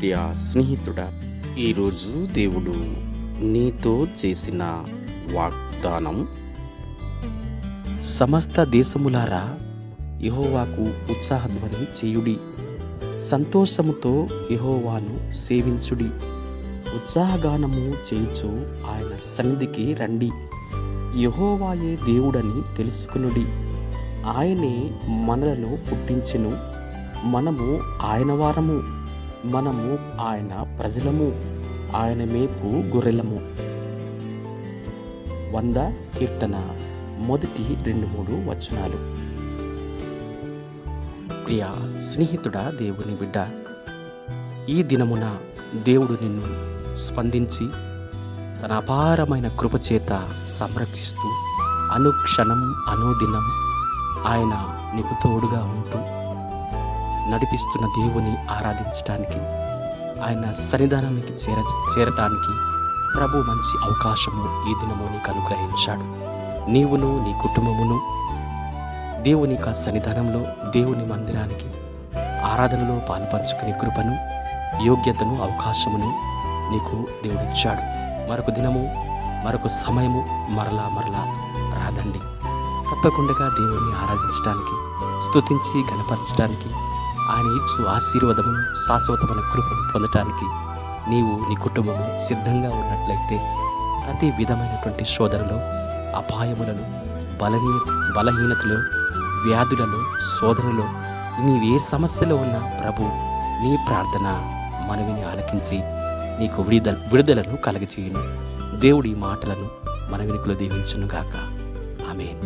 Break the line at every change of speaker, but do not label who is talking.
ప్రియ స్నేహితుడా, ఈరోజు దేవుడు నీతో చేసిన వాగ్దానం, సమస్త దేశములారా యెహోవాకు ఉత్సాహధ్వని చేయుడి, సంతోషముతో యెహోవాను సేవించుడి, ఉత్సాహగానము చేయుచు ఆయన సన్నిధికి రండి. యెహోవాయే దేవుడని తెలుసుకునుడి. ఆయనే మనలను పుట్టించెను, మనము ఆయన వారము, మనము ఆయన ప్రజలము, ఆయన మేపు గొర్రెలము. 100 కీర్తన మొదటి 2-3 వచనాలు. ప్రియ స్నేహితుడా, దేవుని బిడ్డ, ఈ దినమున దేవుడు నిన్ను స్పందించి తన అపారమైన కృపచేత సంరక్షిస్తూ అనుక్షణం అనుదినం ఆయన నీకు తోడుగా ఉంటూ నడిపిస్తున్న దేవుని ఆరాధించడానికి, ఆయన సన్నిధానానికి చేరటానికి ప్రభు మంచి అవకాశము ఈ దినము నీకు అనుగ్రహించాడు. నీవును నీ కుటుంబమును దేవుని యొక్క సన్నిధానంలో, దేవుని మందిరానికి ఆరాధనలో పాలుపంచుకునే కృపను, యోగ్యతను, అవకాశమును నీకు దేవుడిచ్చాడు. మరొక దినము, మరొక సమయము మరలా రాదండి. తప్పకుండా దేవుని ఆరాధించడానికి, స్తుతించి గణపరచడానికి, ఆయన ఇచ్చు ఆశీర్వాదమును, శాశ్వతమైన కృపను పొందటానికి నీవు నీ కుటుంబము సిద్ధంగా ఉన్నట్లయితే, ప్రతి విధమైనటువంటి శోధనలో, అపాయములలో, బలహీనతలో, వ్యాధులలో, శోధనలో, నీవే సమస్యలో ఉన్న ప్రభు నీ ప్రార్థన మనవిని ఆలకించి నీకు విడుదలను కలగచేయును. దేవుడి మాటలను మన వెనుకలో దీవించునుగాక. ఆమేన్.